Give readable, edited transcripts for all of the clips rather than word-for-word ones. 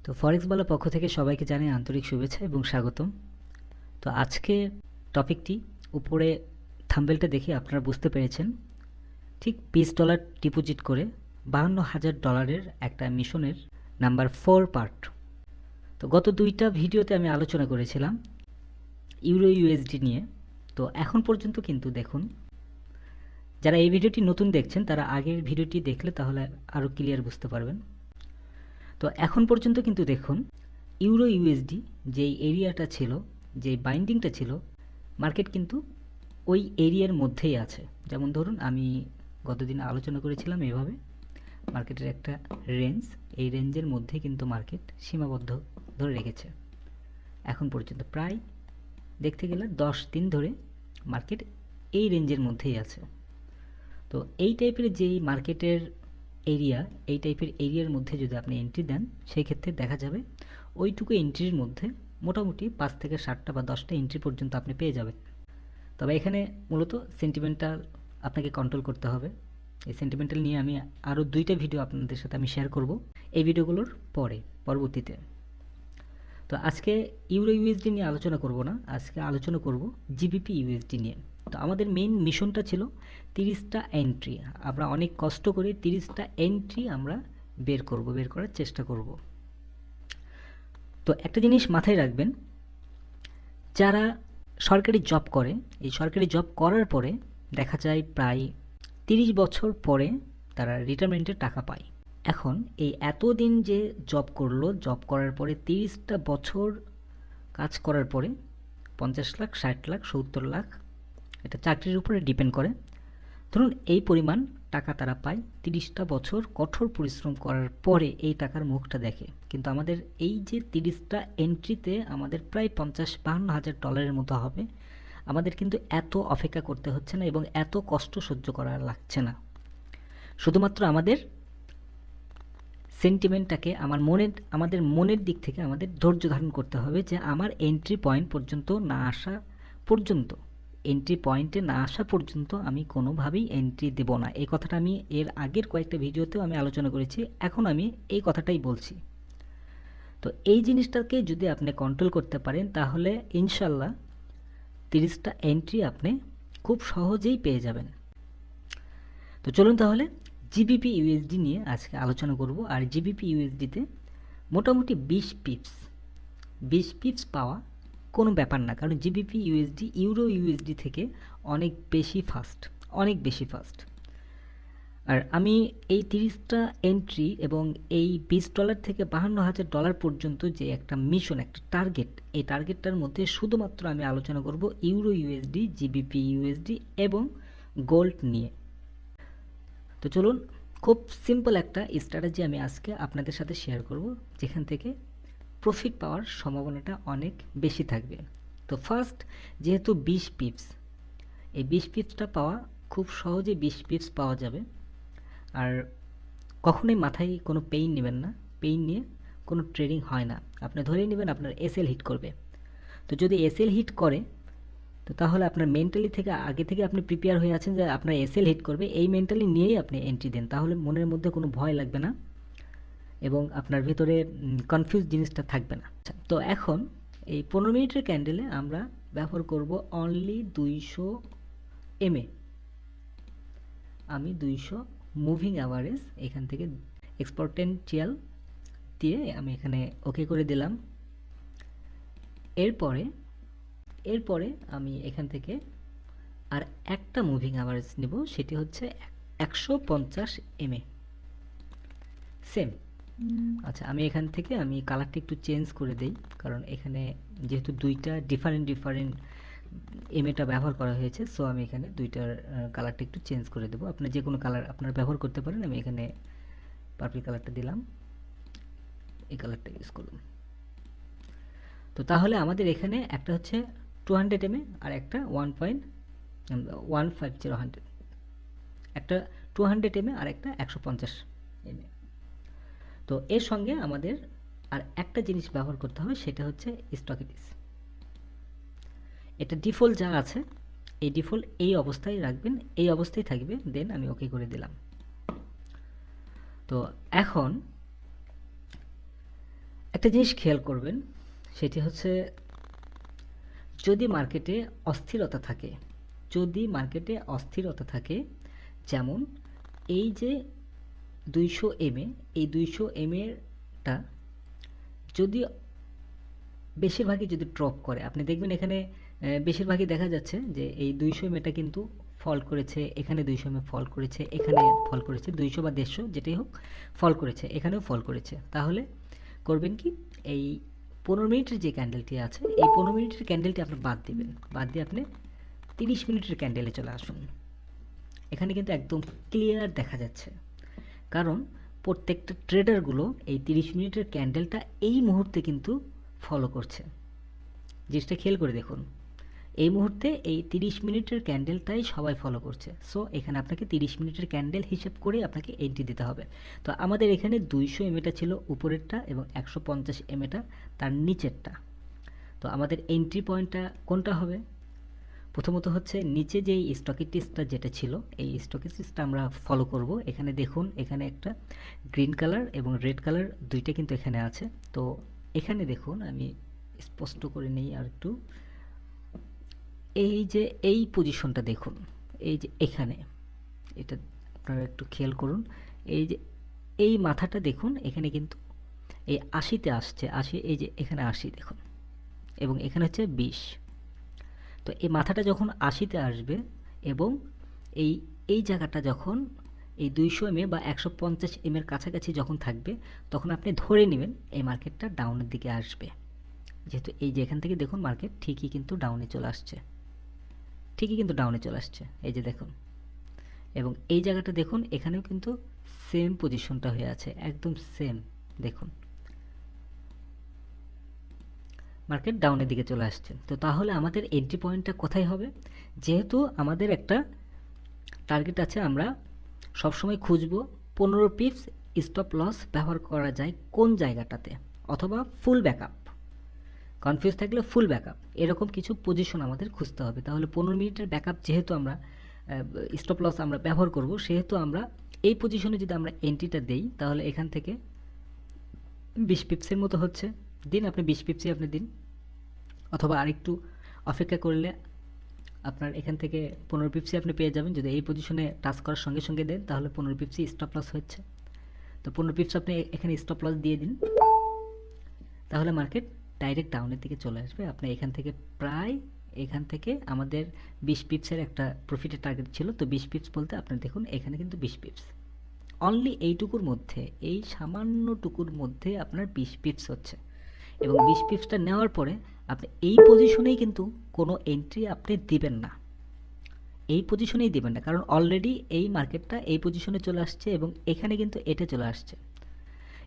তো ফরেক্স বাংলার পক্ষ থেকে সবাইকে জানাই আন্তরিক শুভেচ্ছা এবং স্বাগতম। তো আজকে টপিকটি উপরে থাম্বনেলটা দেখে আপনারা বুঝতে পেরেছেন, ঠিক $20 ডিপোজিট করে $52,000 একটা মিশনের নাম্বার 4 পার্ট। তো গত দুইটা ভিডিওতে আমি আলোচনা করেছিলাম ইউরো ইউএসডি নিয়ে। তো এখন পর্যন্ত কিন্তু দেখুন, যারা এই ভিডিওটি নতুন দেখছেন তারা আগের ভিডিওটি দেখলে তাহলে আরও ক্লিয়ার বুঝতে পারবেন। তো এখন পর্যন্ত কিন্তু দেখুন ইউরো ইউএসডি যেই এরিয়াটা ছিল, যেই বাইন্ডিংটা ছিল, মার্কেট কিন্তু ওই এরিয়ার মধ্যেই আছে। যেমন ধরুন আমি গতদিন আলোচনা করেছিলাম এভাবে মার্কেটের একটা রেঞ্জ, এই রেঞ্জের মধ্যে কিন্তু মার্কেট সীমাবদ্ধ ধরে রেখেছে এখন পর্যন্ত। প্রায় দেখতে গেলে 10 দিন ধরে মার্কেট এই রেঞ্জের মধ্যেই আছে। তো এই টাইপের যেই মার্কেটের এরিয়া, এই টাইপের এরিয়ার মধ্যে যদি আপনি এন্ট্রি দেন, সেই ক্ষেত্রে দেখা যাবে ওইটুকু এন্ট্রির মধ্যে মোটামুটি 5 থেকে 7টা বা 10টা এন্ট্রি পর্যন্ত আপনি পেয়ে যাবেন। তবে এখানে মূলত সেন্টিমেন্টাল আপনাকে কন্ট্রোল করতে হবে। এই সেন্টিমেন্টাল নিয়ে আমি আরও 2টা ভিডিও আপনাদের সাথে আমি শেয়ার করব এই ভিডিওগুলোর পরবর্তীতে। তো আজকে ইউরো ইউএসডি নিয়ে আলোচনা করব না, আজকে আলোচনা করব জিবিপি ইউএসডি নিয়ে। তো আমাদের মেইন মিশনটা ছিল 30টা এন্ট্রি। আমরা অনেক কষ্ট করে 30টা এন্ট্রি আমরা বের করার চেষ্টা করব। তো একটা জিনিস মাথায় রাখবেন, যারা সরকারি জব করে, এই সরকারি জব করার পরে দেখা যায় প্রায় 30 বছর পরে তারা রিটায়ারমেন্টের টাকা পায়। এখন এই এতদিন যে জব করলো, জব করার পরে 30টা বছর কাজ করার পরে 50 লাখ, 60 লাখ, 70 লাখ, এটা চাকরির উপরে ডিপেন্ড করে। ধরুন এই পরিমাণ টাকা তারা পায় 30টা বছর কঠোর পরিশ্রম করার পরে এই টাকার মুখটা দেখে। কিন্তু আমাদের এই যে 30টা এন্ট্রিতে আমাদের প্রায় $50,000-52,000 মতো হবে। আমাদের কিন্তু এত অপেক্ষা করতে হচ্ছে না এবং এত কষ্ট সহ্য করা লাগছে না। শুধুমাত্র আমাদের সেন্টিমেন্টটাকে আমাদের মনের দিক থেকে আমাদের ধৈর্য ধারণ করতে হবে যে আমার এন্ট্রি পয়েন্ট পর্যন্ত না আসা পর্যন্ত, এন্ট্রি পয়েন্টে না আসা পর্যন্ত আমি কোনোভাবেই এন্ট্রি দেব না। এই কথাটা আমি এর আগের কয়েকটা ভিডিওতেও আমি আলোচনা করেছি, এখন আমি এই কথাটাই বলছি। তো এই জিনিসটাকে যদি আপনি কন্ট্রোল করতে পারেন তাহলে ইনশাল্লাহ 30টা এন্ট্রি আপনি খুব সহজেই পেয়ে যাবেন। তো চলুন তাহলে জিবিপি ইউএসডি নিয়ে আজকে আলোচনা করব। আর জিবিপি ইউএসডিতে মোটামুটি 20 পিপস পাওয়া কোনো ব্যাপার না, কারণ জিবিপি ইউএসডি ইউরো ইউএসডি থেকে অনেক বেশি ফাস্ট। আর আমি এই 30টা এন্ট্রি এবং এই $20 থেকে $52,000 পর্যন্ত যে একটা মিশন, একটা টার্গেট, এই টার্গেটটার মধ্যে শুধুমাত্র আমি আলোচনা করব ইউরো ইউএসডি, জিবিপি ইউএসডি এবং গোল্ড নিয়ে। তো চলুন, খুব সিম্পল একটা স্ট্র্যাটেজি আমি আজকে আপনাদের সাথে শেয়ার করব, যেখান থেকে প্রফিট পাওয়ার সম্ভাবনাটা অনেক বেশি থাকবে। তো ফার্স্ট, যেহেতু 20 পিপস, এই 20 পিপসটা পাওয়া খুব সহজে 20 পিপস পাওয়া যাবে। আর কখনোই মাথায় কোনো পেইন নেবেন না, পেইন নিয়ে কোনো ট্রেডিং হয় না। আপনি ধরেই নেবেন আপনার এসএল হিট করবে। তো যদি এসএল হিট করে, তো তাহলে আপনার মেন্টালি থেকে আগে থেকে আপনি প্রিপেয়ার হয়ে আছেন যে আপনার এসএল হিট করবে, এই মেন্টালি নিয়েই আপনি এন্ট্রি দেন, তাহলে মনের মধ্যে কোনো ভয় লাগবে না এবং আপনার ভিতরে কনফিউজ জিনিসটা থাকবে না। তো এখন এই 15 মিনিটের ক্যান্ডেলে আমরা ব্যবহার করব অনলি 200 MA। আমি 200 মুভিং অ্যাভারেজ এখান থেকে এক্সপোনেনশিয়াল দিয়ে আমি এখানে ওকে করে দিলাম। এরপরে আমি এখান থেকে আর একটা মুভিং অ্যাভারেজ নেব, সেটি হচ্ছে 150 MA সেম। আচ্ছা, আমি এখান থেকে আমি কালারটা একটু চেঞ্জ করে দেই, কারণ এখানে যেহেতু দুইটা ডিফারেন্ট এমএটা ব্যবহার করা হয়েছে, সো আমি এখানে দুইটার কালারটা একটু চেঞ্জ করে দেবো। আপনার যে কোনো কালার আপনারা ব্যবহার করতে পারেন। আমি এখানে পার্পল কালারটা দিলাম, এই কালারটা ইউজ করলাম। তো তাহলে আমাদের এখানে একটা হচ্ছে 200 MA আর একটা 1.150, একটা 200 MA আর একটা 150 MA। তো এর সঙ্গে আমাদের আর একটা জিনিস ব্যবহার করতে হবে, সেটা হচ্ছে স্টকিটিস। এটা ডিফল্ট যা আছে, এই ডিফল্ট এই অবস্থায় রাখবেন, এই অবস্থায় থাকবে। দেন আমি ওকে করে দিলাম। তো এখন একটা জিনিস খেয়াল করবেন, সেটি হচ্ছে যদি মার্কেটে অস্থিরতা থাকে, যদি মার্কেটে অস্থিরতা থাকে, যেমন এই যে 200 এমএ, এই 200 এমএটা যদি বেশিরভাগই যদি ড্রপ করে, আপনি দেখবেন এখানে বেশিরভাগই দেখা যাচ্ছে যে এই 200 এমএটা কিন্তু ফল করেছে, এখানে 200 এমএ ফল করেছে, এখানে ফল করেছে, 200 বা 150 যেটাই হোক ফল করেছে, এখানেও ফল করেছে। তাহলে করবেন কি, এই 15 মিনিটের যে ক্যান্ডেলটি আছে, এই 15 মিনিটের ক্যান্ডেলটি আপনি বাদ দিবেন, বাদ দিয়ে আপনি 30 মিনিটের ক্যান্ডেলে চলে আসুন। এখানে কিন্তু একদম ক্লিয়ার দেখা যাচ্ছে, কারণ প্রত্যেকটা ট্রেডারগুলো এই 30 মিনিটের ক্যান্ডেলটা এই মুহূর্তে কিন্তু ফলো করছে। জিনিসটা খেয়াল করে দেখুন, এই মুহূর্তে এই 30 মিনিটের ক্যান্ডেলটাই সবাই ফলো করছে। সো এখানে আপনাকে 30 মিনিটের ক্যান্ডেল হিসেব করে আপনাকে এন্ট্রি দিতে হবে। তো আমাদের এখানে 200 এমএটা ছিল উপরেরটা এবং 150 এমএটা তার নিচেরটা। তো আমাদের এন্ট্রি পয়েন্টটা কোনটা হবে? প্রথমত হচ্ছে নিচে যেই স্টকিস্টটা যেটা ছিল, এই স্টকিস্টটা আমরা ফলো করব। এখানে দেখুন, এখানে একটা গ্রিন কালার এবং রেড কালার দুইটা কিন্তু এখানে আছে। তো এখানে দেখুন, আমি স্পষ্ট করে নেই আর একটু, এই যে এই পজিশনটা দেখুন, এই যে এখানে, এটা আপনারা একটু খেয়াল করুন, এই যে এই মাথাটা দেখুন, এখানে কিন্তু এই 80তে আসছে, 80, এই যে এখানে 80 দেখুন, এবং এখানে হচ্ছে 20। তো এই মাথাটা যখন 80তে আসবে এবং এই এই জায়গাটা যখন এই 200 এমএ বা 150 এর কাছাকাছি যখন থাকবে, তখন আপনি ধরে নেবেন এই মার্কেটটা ডাউনের দিকে আসবে। যেহেতু এই যে এখান থেকে দেখুন মার্কেট ঠিকই কিন্তু ডাউনে চলে আসছে, ঠিকই কিন্তু ডাউনে চলে আসছে, এই যে দেখুন। এবং এই জায়গাটা দেখুন, এখানেও কিন্তু সেম পজিশনটা হয়ে আছে, একদম সেম। দেখুন মার্কেট ডাউনের দিকে চলে আসছে। তো তাহলে আমাদের এন্ট্রি পয়েন্টটা কোথায় হবে? যেহেতু আমাদের একটা টার্গেট আছে, আমরা সবসময় খুঁজব 15 পিপস স্টপ লস ব্যবহার করা যায় কোন জায়গাটাতে, অথবা ফুল ব্যাকআপ, কনফিউজ থাকলে ফুল ব্যাকআপ, এরকম কিছু পজিশন আমাদের খুঁজতে হবে। তাহলে 15 মিনিটের ব্যাকআপ যেহেতু আমরা স্টপ লস আমরা ব্যবহার করব, সেহেতু আমরা এই পজিশনে যদি আমরা এন্ট্রিটা দেই, তাহলে এখান থেকে 20 পিপসের মতো হচ্ছে, দিন আপনি 20 পিপসই আপনি দিন, অথবা আরেকটু অপেক্ষা করলে আপনার এখান থেকে 15 পিপসই আপনি পেয়ে যাবেন। যদি এই পজিশনে টাচ করার সঙ্গে সঙ্গে দেন, তাহলে 15 পিপসই স্টপ লস হচ্ছে। তো 15 পিপস আপনি এখানে স্টপ লস দিয়ে দিন, তাহলে মার্কেট ডাইরেক্ট ডাউনের দিকে চলে আসবে। আপনি এখান থেকে প্রায়, এখান থেকে আমাদের 20 পিপসের একটা প্রফিটের টার্গেট ছিল। তো 20 পিপস বলতে আপনার দেখুন এখানে কিন্তু 20 পিপস, অনলি এইটুকুর মধ্যে, এই সামান্যটুকুর মধ্যে আপনার 20 পিপস হচ্ছে। এবং 20 পিপসটা নেওয়ার পরে আপনি এই পজিশনেই কিন্তু কোনো এন্ট্রি আপনি দিবেন না, এই পজিশনেই দিবেন না, কারণ অলরেডি এই মার্কেটটা এই পজিশনে চলে আসছে এবং এখানে কিন্তু এটা চলে আসছে।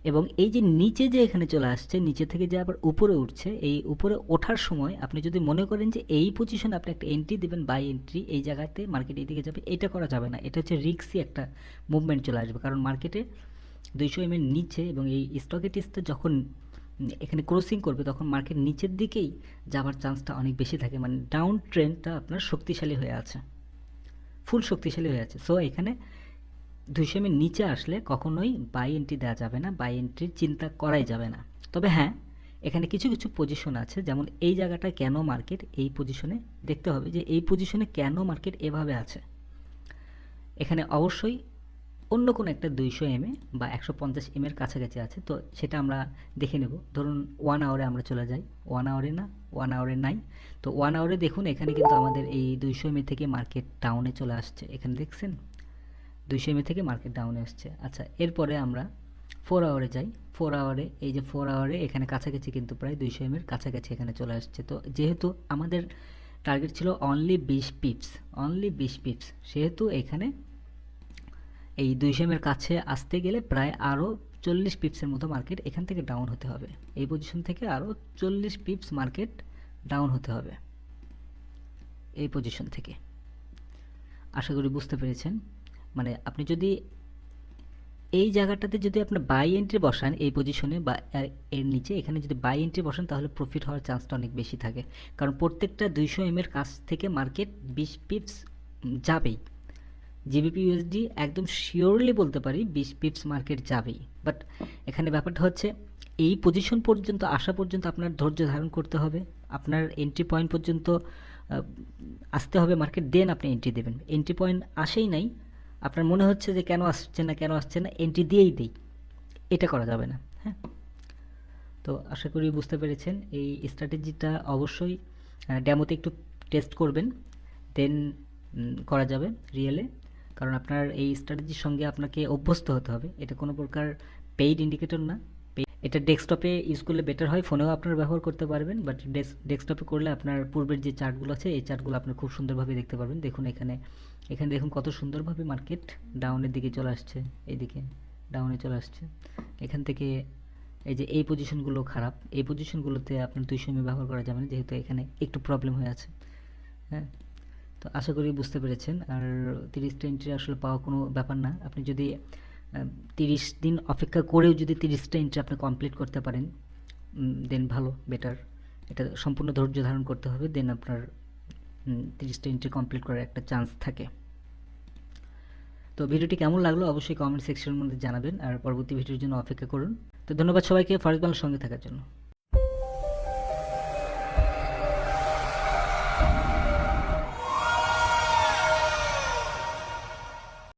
এবং এই যে নিচে যে এখানে চলে আসছে, নিচে থেকে যে আবার উপরে উঠছে, এই উপরে ওঠার সময় আপনি যদি মনে করেন যে এই পজিশনে আপনি একটা এন্ট্রি দিবেন, বাই এন্ট্রি, এই জায়গাতে মার্কেট এই দিকে যাবে, এটা করা যাবে না। এটা হচ্ছে রিস্কি একটা মুভমেন্ট চলে আসবে, কারণ মার্কেটে 200 এর নিচে এবং এই স্টকিস্টটা যখন এখানে ক্রসিং করবে, তখন মার্কেট নিচের দিকেই যাওয়ার চান্সটা অনেক বেশি থাকে, মানে ডাউন ট্রেন্ডটা আপনার শক্তিশালী হয়ে আছে, ফুল শক্তিশালী হয়ে আছে। সো এখানে 200 এর নিচে আসলে কখনোই বাই এন্ট্রি দেওয়া যাবে না, বাই এন্ট্রির চিন্তা করাই যাবে না। তবে হ্যাঁ, এখানে কিছু কিছু পজিশন আছে, যেমন এই জায়গাটা কেন মার্কেট এই পজিশনে, দেখতে হবে যে এই পজিশনে কেন মার্কেট এভাবে আছে। এখানে অবশ্যই অন্য কোনো একটা 200 এমএ বা 150 এর কাছাকাছি আছে, তো সেটা আমরা দেখে নেব। ধরুন 1 আওয়ারে আমরা চলে যাই, 1 আওয়ারে না, 1 আওয়ারে নাই। তো 1 আওয়ারে দেখুন, এখানে কিন্তু আমাদের এই 200 এমএ থেকে মার্কেট ডাউনে চলে আসছে, এখানে দেখছেন 200 এমএ থেকে মার্কেট ডাউনে আসছে। আচ্ছা, এরপরে আমরা 4 আওয়ারে যাই। 4 আওয়ারে, এই যে 4 আওয়ারে এখানে কাছাকাছি কিন্তু প্রায় 200 এমএর কাছাকাছি এখানে চলে আসছে। তো যেহেতু আমাদের টার্গেট ছিল অনলি 20 পিপস, অনলি 20 পিপস, সেহেতু এখানে এই 200 এর কাছে আসতে গেলে প্রায় আরও 40 পিপসের মতো মার্কেট এখান থেকে ডাউন হতে হবে, এই পজিশন থেকে আরও 40 পিপস মার্কেট ডাউন হতে হবে এই পজিশন থেকে। আশা করি বুঝতে পেরেছেন। মানে আপনি যদি এই জায়গাটাতে যদি আপনি বাই এন্ট্রি বসান এই পজিশনে বা এর নিচে, এখানে যদি বাই এন্ট্রি বসান, তাহলে প্রফিট হওয়ার চান্সটা অনেক বেশি থাকে, কারণ প্রত্যেকটা 200 এর কাছ থেকে মার্কেট 20 পিপস যাবেই। জিবিপি ইউএসডি একদম শিওরলি বলতে পারি 20 পিপস মার্কেট যাবেই, বাট এখানে ব্যাপারটা হচ্ছে এই পজিশন পর্যন্ত আসা পর্যন্ত আপনার ধৈর্য ধারণ করতে হবে, আপনার এন্ট্রি পয়েন্ট পর্যন্ত আসতে হবে মার্কেট, দেন আপনি এন্ট্রি দেবেন। এন্ট্রি পয়েন্ট আসেই নাই, আপনার মনে হচ্ছে যে কেন আসছে না, এন্ট্রি দিয়েই দেই, এটা করা যাবে না। হ্যাঁ, তো আশা করি বুঝতে পেরেছেন। এই স্ট্র্যাটেজিটা অবশ্যই ডেমোতে একটু টেস্ট করবেন, দেন করা যাবে রিয়েলে, কারণ আপনার এই স্ট্র্যাটেজির সঙ্গে আপনাকে অভ্যস্ত হতে হবে। এটা কোনো প্রকার পেইড ইন্ডিকেটর না। এটা ডেস্কটপে ইউজ করলে বেটার হয়, ফোনেও আপনারা ব্যবহার করতে পারবেন, বাট ডেস্কটপে করলে আপনার পূর্বের যে চার্টগুলো আছে এই চার্টগুলো আপনার খুব সুন্দরভাবে দেখতে পারবেন। দেখুন এখানে এখানে দেখুন কত সুন্দরভাবে মার্কেট ডাউনের দিকে চলে আসছে, এইদিকে ডাউনে চলে আসছে। এখান থেকে এই যে এই পজিশনগুলো খারাপ, এই পজিশনগুলোতে আপনার 200 এমএ ব্যবহার করা যাবে না, যেহেতু এখানে একটু প্রবলেম হয়ে আছে। হ্যাঁ, তো আশা করি বুঝতে পেরেছেন। আর 30টা এন্ট্রি আসলে পাওয়া কোনো ব্যাপার না। আপনি যদি 30 দিন অপেক্ষা করেও যদি 30টা এন্ট্রি আপনি কমপ্লিট করতে পারেন, দেন ভালো, বেটার। এটা সম্পূর্ণ ধৈর্য ধারণ করতে হবে, দেন আপনার 30টা এন্ট্রি কমপ্লিট করার একটা চান্স থাকে। তো ভিডিওটি কেমন লাগলো অবশ্যই কমেন্ট সেকশনের মধ্যে জানাবেন, আর পরবর্তী ভিডিওর জন্য অপেক্ষা করুন। তো ধন্যবাদ সবাইকে ফরেক্স বাংলার সঙ্গে থাকার জন্য।